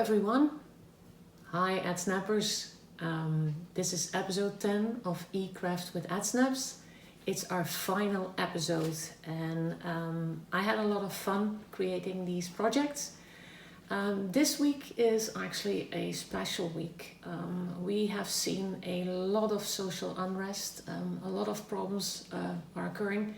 everyone. Hi EDsnappers. This is episode 10 of eCraft with EDsnaps. It's our final episode and I had a lot of fun creating these projects. This week is actually a special week. We have seen a lot of social unrest, a lot of problems are occurring.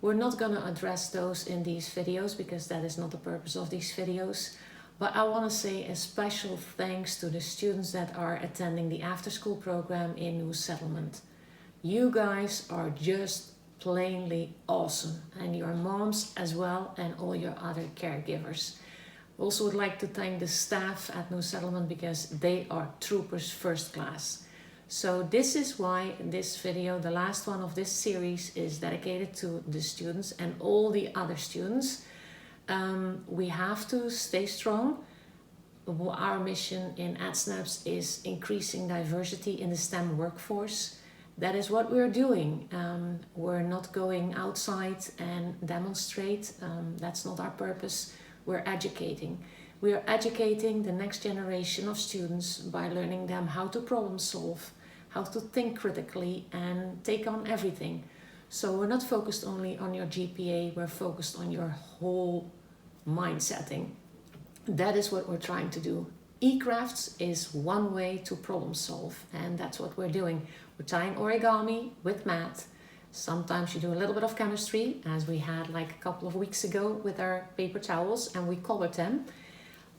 We're not going to address those in these videos because that is not the purpose of these videos. But I want to say a special thanks to the students that are attending the after-school program in New Settlement. You guys are just plainly awesome, and your moms as well, and all your other caregivers. Also would like to thank the staff at New Settlement because they are troopers first class. So this is why this video, the last one of this series, is dedicated to the students and all the other students. We have to stay strong. Our mission in EDsnaps is increasing diversity in the STEM workforce. That is what we're doing. We're not going outside and demonstrate. That's not our purpose. We're educating. We are educating the next generation of students by learning them how to problem solve, how to think critically and take on everything. So we're not focused only on your GPA, we're focused on your whole mind setting. That is what we're trying to do. eCrafts is one way to problem solve, and that's what we're doing. We're tying origami with math. Sometimes you do a little bit of chemistry, as we had like a couple of weeks ago with our paper towels, and we colored them.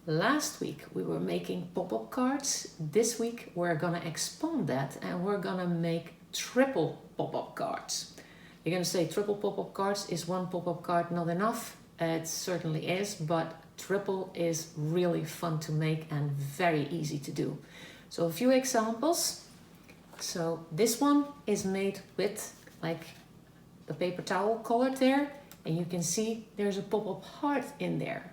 Last week we were making pop-up cards. This week we're gonna expand that and we're gonna make triple pop-up cards. You're gonna say triple pop-up cards, is one pop-up card not enough? It certainly is, but triple is really fun to make and very easy to do. So a few examples. So this one is made with like the paper towel colored there, and you can see there's a pop-up heart in there.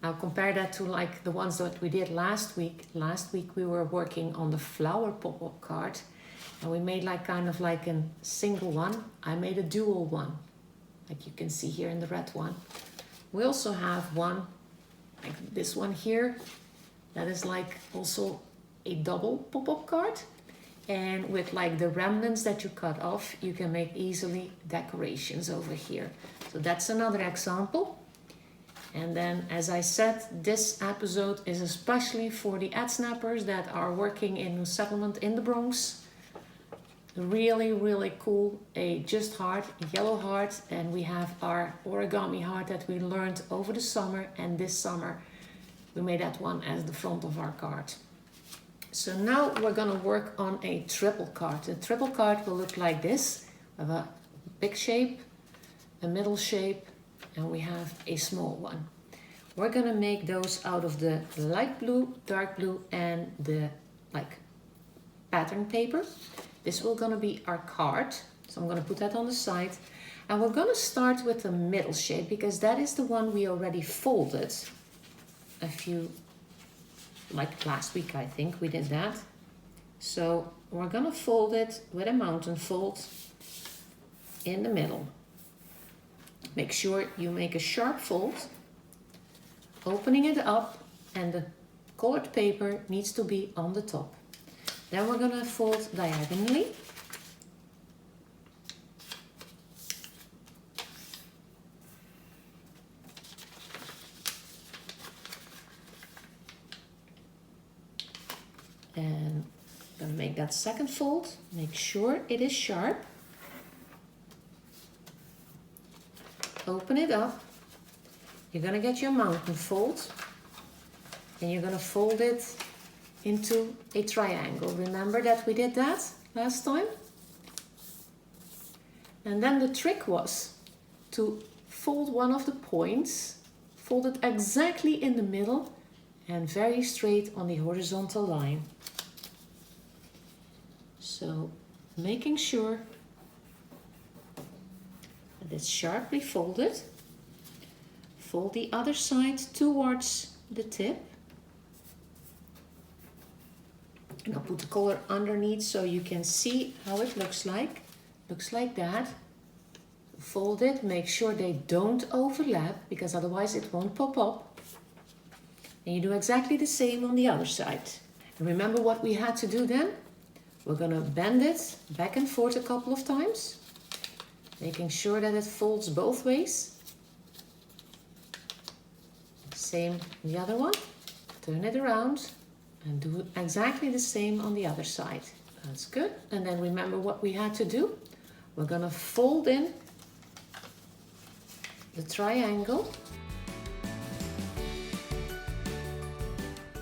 Now compare that to like the ones that we did last week. Last week we were working on the flower pop-up card and we made like kind of like a single one. I made a dual one, like you can see here in the red one. We also have one like this one here that is like also a double pop-up card, and with like the remnants that you cut off you can make easily decorations over here. So that's another example. And then, as I said, this episode is especially for the EDsnappers that are working in New Settlement in the Bronx. Really, really cool. A just heart, yellow heart, and we have our origami heart that we learned over the summer, and this summer we made that one as the front of our card. So now we're gonna work on a triple card. The triple card will look like this. We have a big shape, a middle shape, and we have a small one. We're gonna make those out of the light blue, dark blue, and the like pattern paper. This will gonna be our card. So I'm gonna put that on the side. And we're gonna start with the middle shape because that is the one we already folded a few, like last week I think we did that. So we're gonna fold it with a mountain fold in the middle. Make sure you make a sharp fold, opening it up, and the colored paper needs to be on the top. Then we're gonna fold diagonally. And gonna make that second fold. Make sure it is sharp. Open it up. You're gonna get your mountain fold and you're gonna fold it into a triangle. Remember that we did that last time? And then the trick was to fold one of the points, fold it exactly in the middle and very straight on the horizontal line. So making sure it's sharply folded. Fold the other side towards the tip. And I'll put the color underneath so you can see how it looks like. Looks like that. Fold it, make sure they don't overlap because otherwise it won't pop up. And you do exactly the same on the other side. And remember what we had to do then? We're gonna bend it back and forth a couple of times, making sure that it folds both ways. Same the other one. Turn it around and do exactly the same on the other side. That's good. And then remember what we had to do? We're gonna fold in the triangle.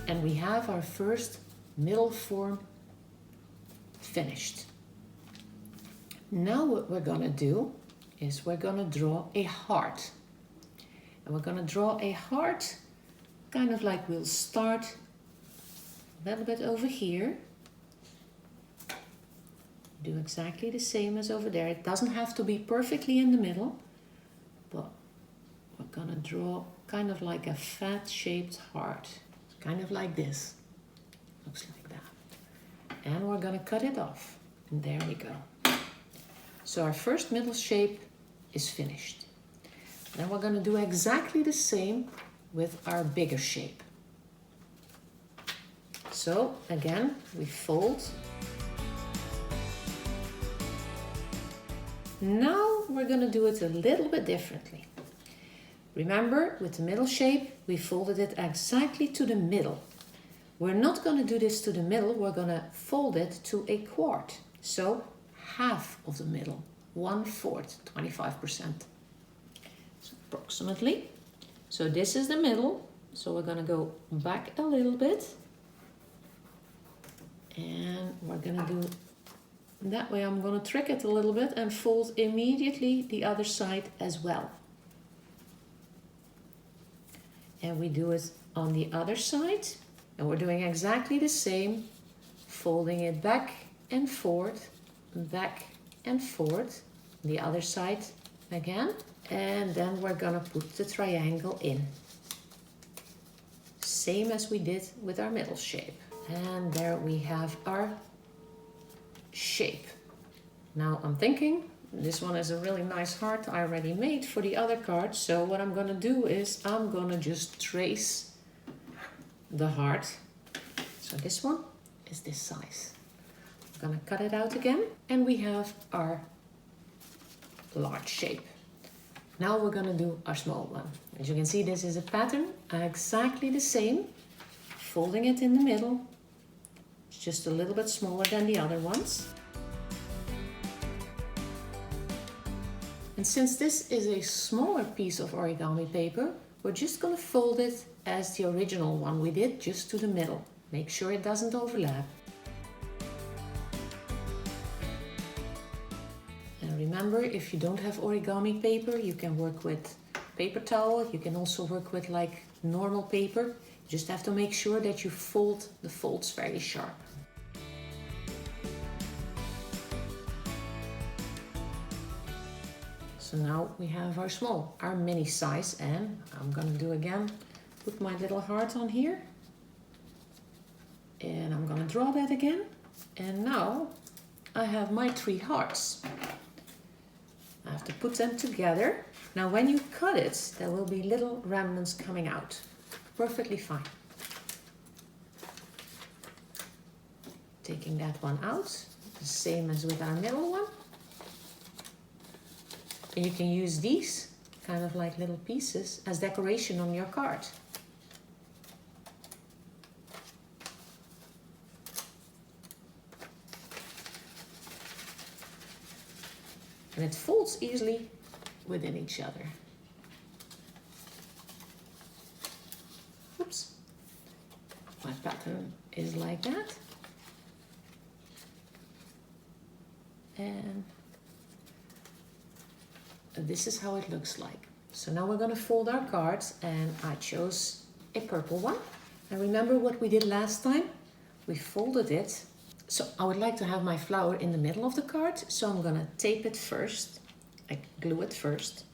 And we have our first middle form finished. Now what we're gonna do is we're gonna draw a heart. And we're gonna draw a heart kind of like we'll start a little bit over here. Do exactly the same as over there. It doesn't have to be perfectly in the middle, but we're gonna draw kind of like a fat shaped heart. Kind of like this. Looks like that. And we're gonna cut it off. And there we go. So our first middle shape is finished. Then we're gonna do exactly the same with our bigger shape. So again, we fold. Now we're gonna do it a little bit differently. Remember, with the middle shape, we folded it exactly to the middle. We're not going to do this to the middle, we're going to fold it to a quart. So half of the middle, 1/4, 25%. So approximately. So this is the middle. So we're going to go back a little bit. And we're going to do that way. I'm going to trick it a little bit and fold immediately the other side as well. And we do it on the other side, and we're doing exactly the same, folding it back and forth, the other side again, and then we're gonna put the triangle in. Same as we did with our middle shape. And there we have our shape. Now I'm thinking, this one is a really nice heart I already made for the other card. So what I'm going to do is I'm going to just trace the heart. So this one is this size. I'm going to cut it out again. And we have our large shape. Now we're going to do our small one. As you can see, this is a pattern exactly the same. Folding it in the middle. It's just a little bit smaller than the other ones. And since this is a smaller piece of origami paper, we're just going to fold it as the original one we did, just to the middle. Make sure it doesn't overlap. And remember, if you don't have origami paper, you can work with paper towel. You can also work with like normal paper. You just have to make sure that you fold the folds very sharp. So now we have our mini size, and I'm gonna do again, put my little heart on here. And I'm gonna draw that again. And now I have my 3 hearts. I have to put them together. Now when you cut it, there will be little remnants coming out. Perfectly fine. Taking that one out, the same as with our middle one. And you can use these kind of like little pieces as decoration on your card. And it folds easily within each other. Oops. My pattern is like that. And this is how it looks like. So now we're going to fold our cards, and I chose a purple one. And remember what we did last time? We folded it. So I would like to have my flower in the middle of the card. So I'm going to tape it first. I glue it first.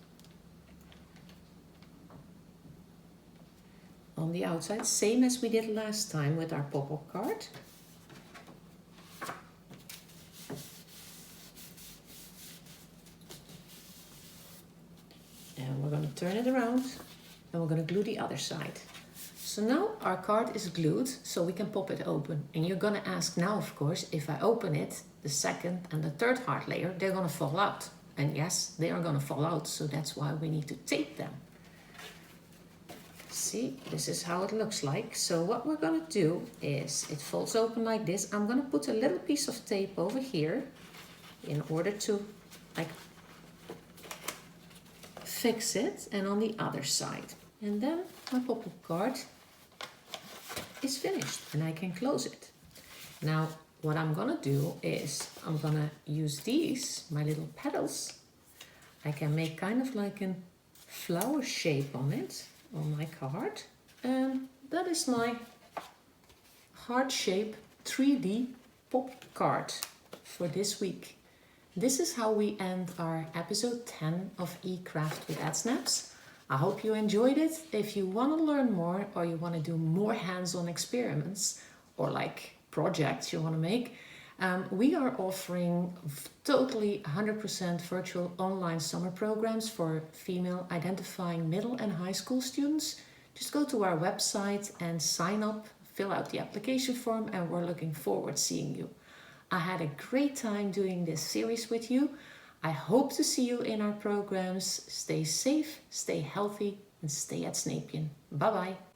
On the outside, same as we did last time with our pop-up card. And we're going to turn it around, and we're going to glue the other side. So now our card is glued, so we can pop it open. And you're gonna ask now, of course, if I open it, the second and the third heart layer, they're gonna fall out. And yes, they are gonna fall out, so that's why we need to tape them. See, this is how it looks like. So what we're gonna do is, it folds open like this. I'm gonna put a little piece of tape over here in order to like fix it, and on the other side. And then my pop-up card is finished and I can close it. Now, what I'm gonna do is I'm gonna use these, my little petals. I can make kind of like a flower shape on it, on my card. And that is my heart shape 3D pop card for this week. This is how we end our episode 10 of eCraft with EDsnaps. I hope you enjoyed it. If you want to learn more, or you want to do more hands-on experiments, or like projects you want to make, we are offering totally 100% virtual online summer programs for female identifying middle and high school students. Just go to our website and sign up, fill out the application form, and we're looking forward to seeing you. I had a great time doing this series with you. I hope to see you in our programs. Stay safe, stay healthy, and stay Edsnapian. Bye bye.